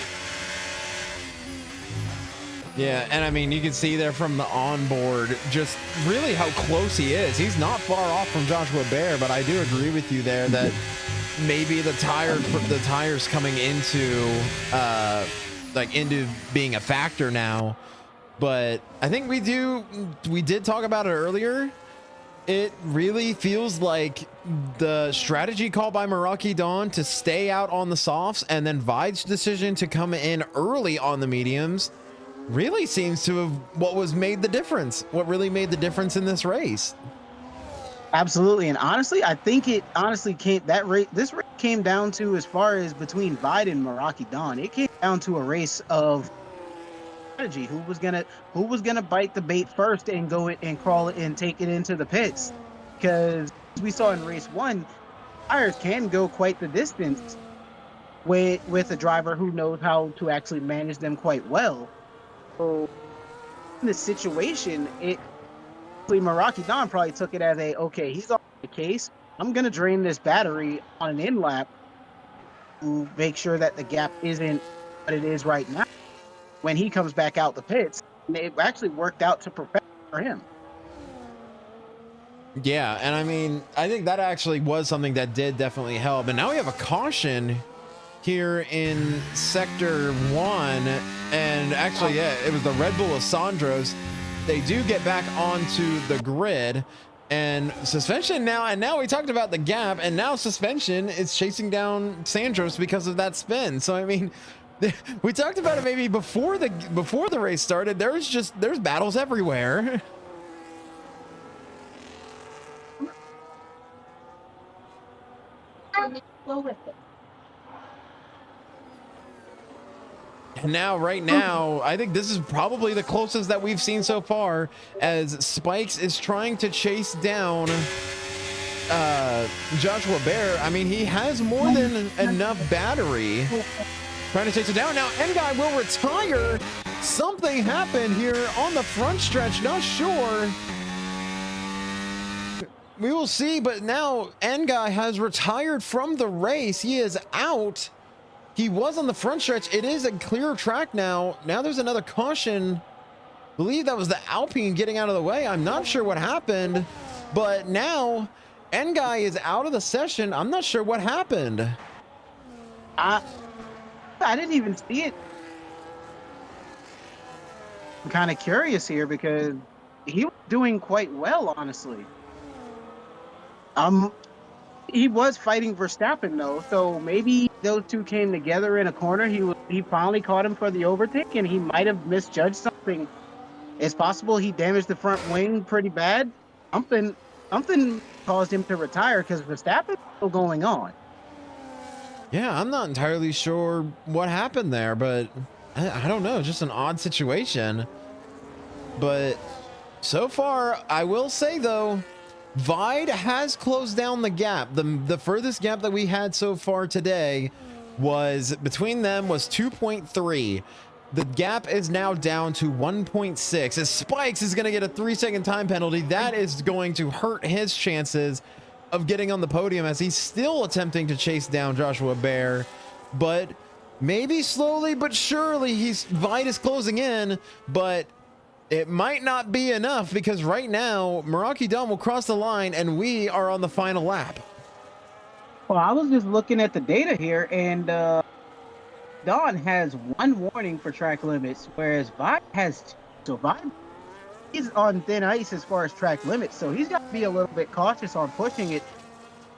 Yeah, and I mean, you can see there from the onboard just really how close he is. He's not far off from Joshua Bear, but I do agree with you there that maybe the tires coming into into being a factor now. But I think we did talk about it earlier. It really feels like the strategy call by Meraki Dawn to stay out on the softs and then Vide's decision to come in early on the mediums really seems to have what really made the difference in this race. Absolutely. And honestly, I think it honestly this race came down to, as far as between Vide and Meraki Dawn, it came down to a race of strategy. Who was gonna bite the bait first and go it and crawl it and take it into the pits? Because we saw in race 1, tires can go quite the distance with a driver who knows how to actually manage them quite well. So in this situation, Meraki Dawn probably took it as okay, he's on the case. I'm gonna drain this battery on an in lap to make sure that the gap isn't what it is right now when he comes back out the pits. And it actually worked out to perfect for him. Yeah, and I mean, I think that actually was something that did definitely help. And now we have a caution here in sector 1, and actually, yeah, it was the Red Bull of Sandros. They do get back onto the grid, and suspension now we talked about the gap, and now suspension is chasing down Sandros because of that spin. So I mean, we talked about it maybe before the race started. There's battles everywhere. Go with it. And now, right now, I think this is probably the closest that we've seen so far, as Spikes is trying to chase down Joshua Bear. I mean, he has more than enough battery trying to chase it down. Now, N-Guy will retire. Something happened here on the front stretch. Not sure. We will see, but now N-Guy has retired from the race. He is out. He was on the front stretch. It is a clear track now. Now there's another caution. I believe that was the Alpine getting out of the way. I'm not sure what happened, but now N-Guy is out of the session. I'm not sure what happened. I didn't even see it. I'm kind of curious here because he was doing quite well, honestly. He was fighting Verstappen though, so maybe those two came together in a corner, he finally caught him for the overtake, and he might have misjudged something. It's possible he damaged the front wing pretty bad. Something something caused him to retire because Verstappen's still going on. Yeah, I'm not entirely sure what happened there, but I don't know. Just an odd situation. But so far, I will say though, Vide has closed down the gap. The furthest gap that we had so far today was between them was 2.3. The gap is now down to 1.6. As Spikes is going to get a 3-second time penalty, that is going to hurt his chances of getting on the podium as he's still attempting to chase down Joshua Bear. But maybe slowly but surely Vide is closing in, but it might not be enough because right now Meraki Dawn will cross the line and we are on the final lap. Well, I was just looking at the data here, and Dawn has 1 warning for track limits, whereas Vide has 2. So Vide is on thin ice as far as track limits, so he's got to be a little bit cautious on pushing it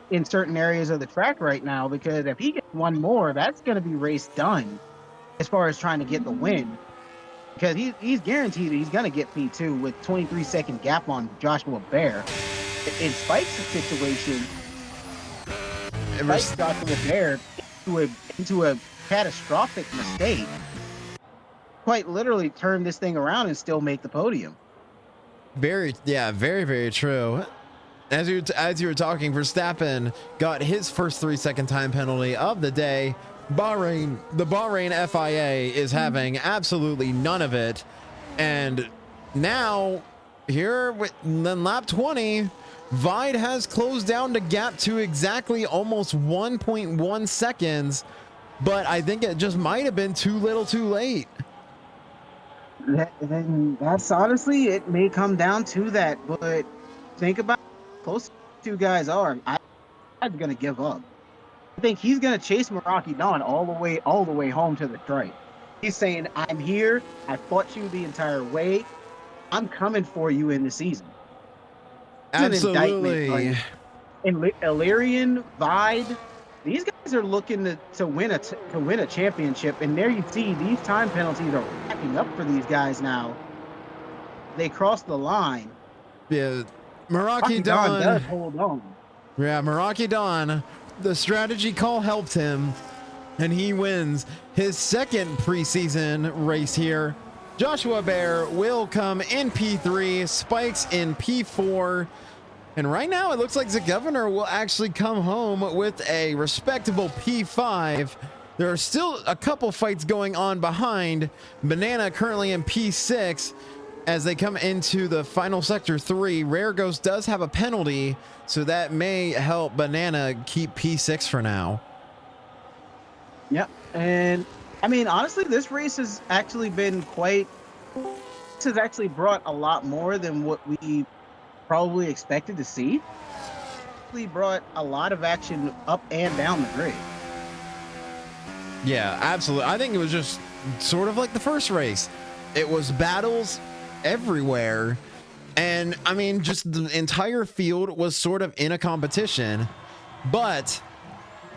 in certain areas of the track right now, because if he gets 1 more, that's going to be race done as far as trying to get the win. Because he's guaranteed that he's going to get P2 with 23-second gap on Joshua Bear. In Spike's situation, Spike's Joshua Bear into a catastrophic mistake, quite literally turn this thing around and still make the podium. Very, very true. As you were talking, Verstappen got his first 3-second time penalty of the day. The Bahrain FIA is having absolutely none of it. And now here in lap 20, Vide has closed down the gap to exactly almost 1.1 seconds. But I think it just might have been too little too late. That's honestly, it may come down to that, but think about how close the 2 guys are. I'm going to give up. I think he's going to chase Meraki Dawn all the way home to the stripe. He's saying, I'm here. I fought you the entire way. I'm coming for you in the season. Absolutely. And Illyrian, Vide, these guys are looking to win a championship. And there you see these time penalties are racking up for these guys now. They cross the line. Yeah, Meraki Dawn does hold on. Yeah, Meraki Dawn, the strategy call helped him, and he wins his second preseason race here. Joshua Bear will come in P3, Spikes in P4, and right now it looks like the governor will actually come home with a respectable P5. There are still a couple fights going on behind. Banana currently in P6 as they come into the final sector 3. Rare Ghost does have a penalty, so that may help Banana keep P6 for now. Yep. And I mean, honestly, this race has actually been this has actually brought a lot more than what we probably expected to see. Really brought a lot of action up and down the grid. Yeah, absolutely. I think it was just sort of like the first race. It was battles everywhere. And I mean, just the entire field was sort of in a competition, but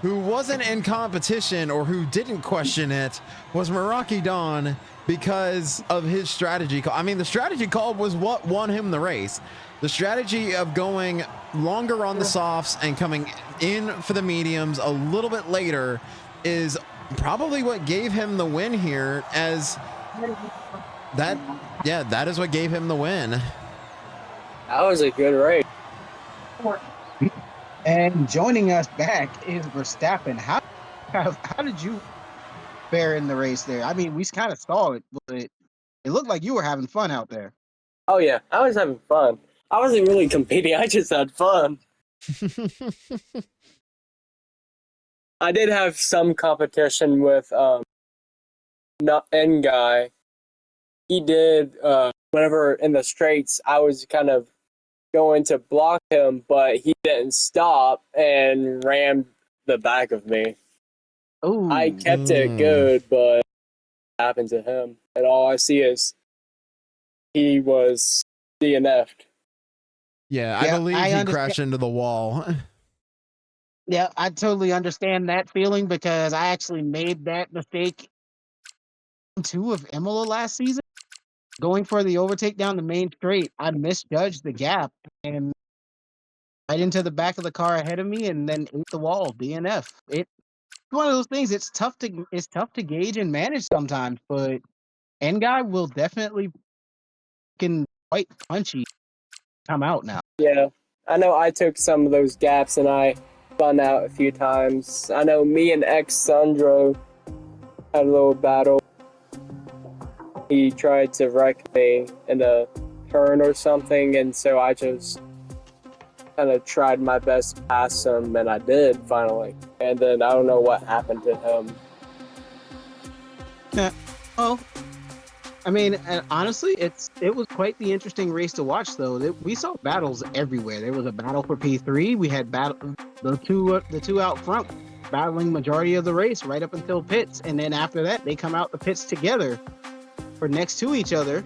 who wasn't in competition or who didn't question it was Meraki Dawn because of his strategy call. I mean, the strategy call was what won him the race. The strategy of going longer on the softs and coming in for the mediums a little bit later is probably what gave him the win here, as that is what gave him the win. That was a good race. And joining us back is Verstappen. How did you fare in the race there? I mean, we kind of saw it, but it looked like you were having fun out there. Oh yeah, I was having fun. I wasn't really competing. I just had fun. I did have some competition with N guy. He did whenever in the straights, I was kind of going to block him, but he didn't stop and rammed the back of me. Ooh. I kept it good, but it happened to him. And all I see is he was DNF'd. Yeah, I believe he crashed into the wall. Yeah, I totally understand that feeling because I actually made that mistake in two of Imola last season. Going for the overtake down the main straight, I misjudged the gap and right into the back of the car ahead of me and then ate the wall, DNF. It's one of those things, it's tough to gauge and manage sometimes, but N guy will definitely can quite punchy come out now. Yeah, I know I took some of those gaps and I spun out a few times. I know me and ex Sandro had a little battle. He tried to wreck me in a turn or something, and so I just kind of tried my best to pass him, and I did finally. And then I don't know what happened to him. Yeah. Oh, I mean, honestly, it was quite the interesting race to watch. Though we saw battles everywhere. There was a battle for P3. We had the two out front battling majority of the race right up until pits, and then after that they come out the pits together or next to each other,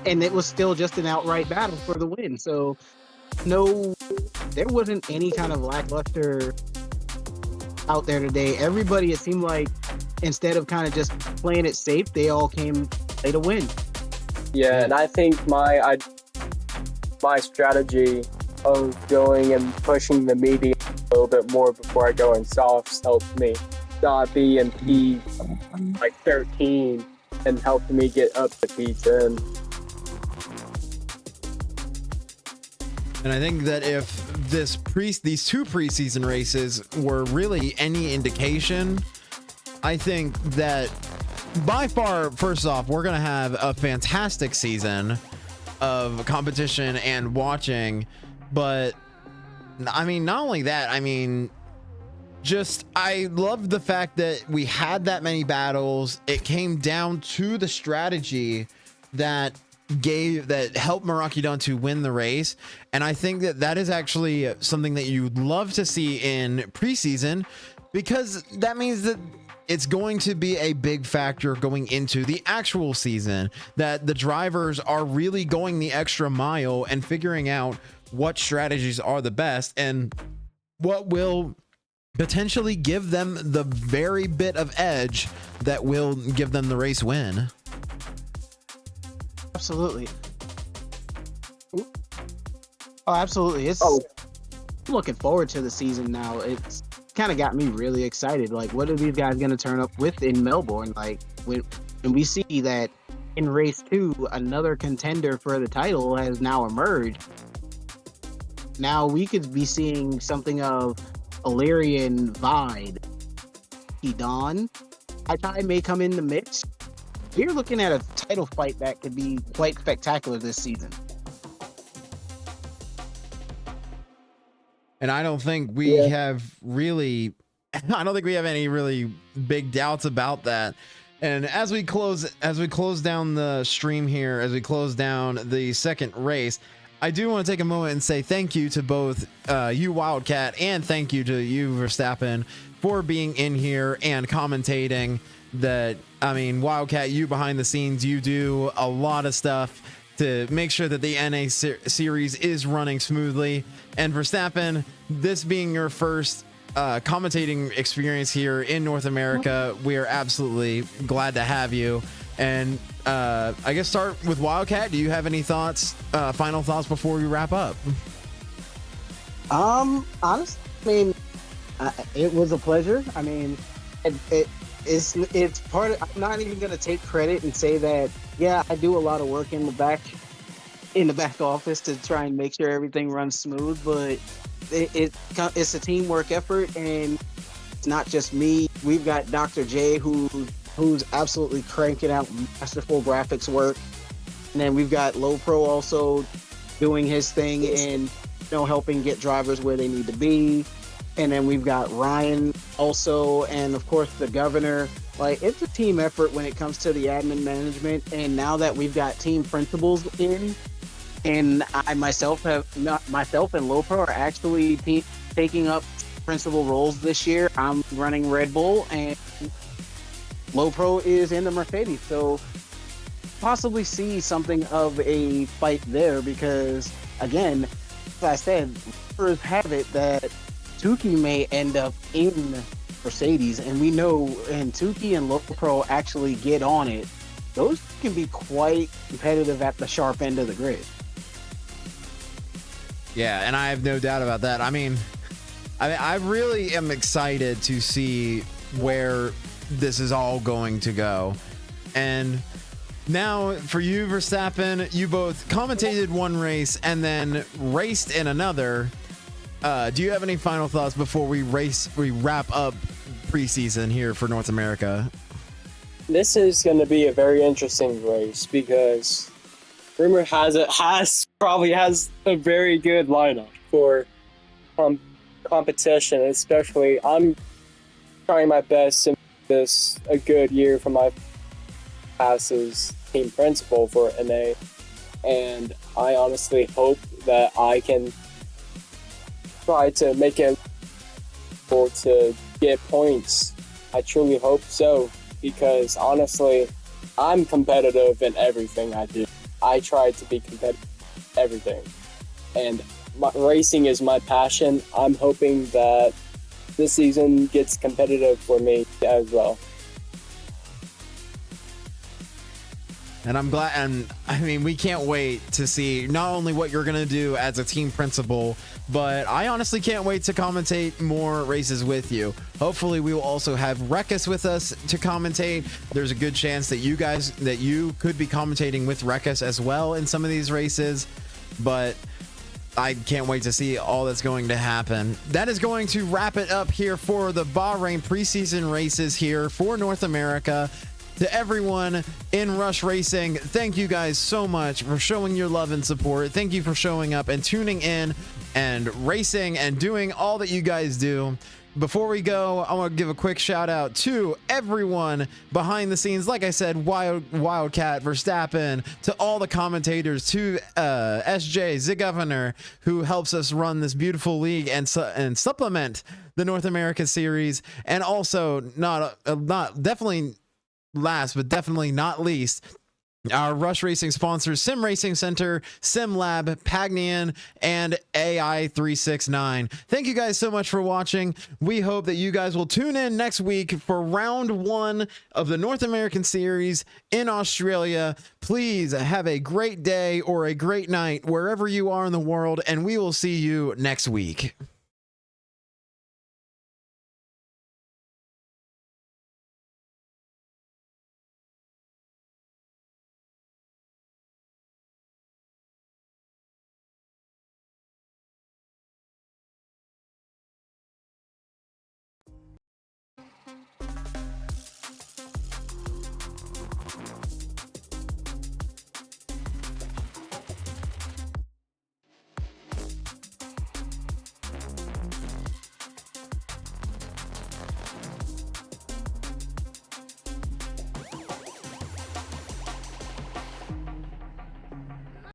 and it was still just an outright battle for the win. So no, there wasn't any kind of lackluster out there today. Everybody, it seemed like, instead of kind of just playing it safe, they all came play to win. Yeah, and I think my strategy of going and pushing the medium a little bit more before I go in softs helped me not be in P like 13 and helped me get up to P10. And I think that if these two preseason races were really any indication, I think that by far, first off, we're going to have a fantastic season of competition and watching. But I mean, not only that, I mean, I love the fact that we had that many battles. It came down to the strategy that helped Marakidan to win the race. And I think that is actually something that you'd love to see in preseason, because that means that it's going to be a big factor going into the actual season, that the drivers are really going the extra mile and figuring out what strategies are the best and what will potentially give them the very bit of edge that will give them the race win. Absolutely. Oh, absolutely. I'm looking forward to the season now. It's kind of got me really excited. Like, what are these guys going to turn up with in Melbourne? Like, when we see that in race 2, another contender for the title has now emerged. Now we could be seeing something of Illyrian, Vide, Don. I may come in the mix. We're looking at a title fight that could be quite spectacular this season. And I don't think we have any really big doubts about that. And as we close down the stream here, as we close down the second race, I do want to take a moment and say thank you to both you, Wildcat, and thank you to you, Verstappen, for being in here and commentating. That, I mean, Wildcat, you behind the scenes, you do a lot of stuff to make sure that the NA series is running smoothly. And Verstappen, this being your first commentating experience here in North America, we are absolutely glad to have you. And I guess start with Wildcat. Do you have any thoughts, final thoughts before we wrap up? Honestly, I mean, it was a pleasure. I mean, it's part of, I'm not even going to take credit and say that, yeah, I do a lot of work in the back office to try and make sure everything runs smooth, but it's a teamwork effort, and it's not just me. We've got Dr. J who's absolutely cranking out masterful graphics work, and then we've got Low Pro also doing his thing and helping get drivers where they need to be. And then we've got Ryan also, and of course the governor. Like, it's a team effort when it comes to the admin management. And now that we've got team principals in, and myself and Low Pro are actually taking up principal roles this year. I'm running Red Bull, and Low Pro is in the Mercedes. So possibly see something of a fight there, because again, as I said, rumors have it that Tukey may end up in Mercedes, and we know when Tukey and Low Pro actually get on it, those can be quite competitive at the sharp end of the grid. Yeah, and I have no doubt about that. I mean, I really am excited to see where this is all going to go. And now for you, Verstappen, you both commentated one race and then raced in another. Do you have any final thoughts before we wrap up preseason here for North America? This is going to be a very interesting race because Rumor probably has a very good lineup for competition. Especially, I'm trying my best to make this a good year for my passes team principal for NA, and I honestly hope that I can try to make it to get points. I truly hope so, because honestly, I'm competitive in everything I do. I try to be competitive in everything, and racing is my passion. I'm hoping that this season gets competitive for me as well. And I'm glad, and I mean, we can't wait to see not only what you're going to do as a team principal, but I honestly can't wait to commentate more races with you. Hopefully we will also have Rekus with us to commentate. There's a good chance that you could be commentating with Rekus as well in some of these races, but I can't wait to see all that's going to happen. That is going to wrap it up here for the Bahrain preseason races here for North America. To everyone in Rush Racing, thank you guys so much for showing your love and support. Thank you for showing up and tuning in and racing and doing all that you guys do. Before we go, I want to give a quick shout out to everyone behind the scenes. Like I said, Wildcat, Verstappen, to all the commentators, to SJ, the governor, who helps us run this beautiful league and supplement the North America series. And also, definitely last but definitely not least, our Rush Racing sponsors, Sim Racing Center, SimLab, Pagnian, and AI369. Thank you guys so much for watching. We hope that you guys will tune in next week for round 1 of the North American Series in Australia. Please have a great day or a great night wherever you are in the world, and we will see you next week.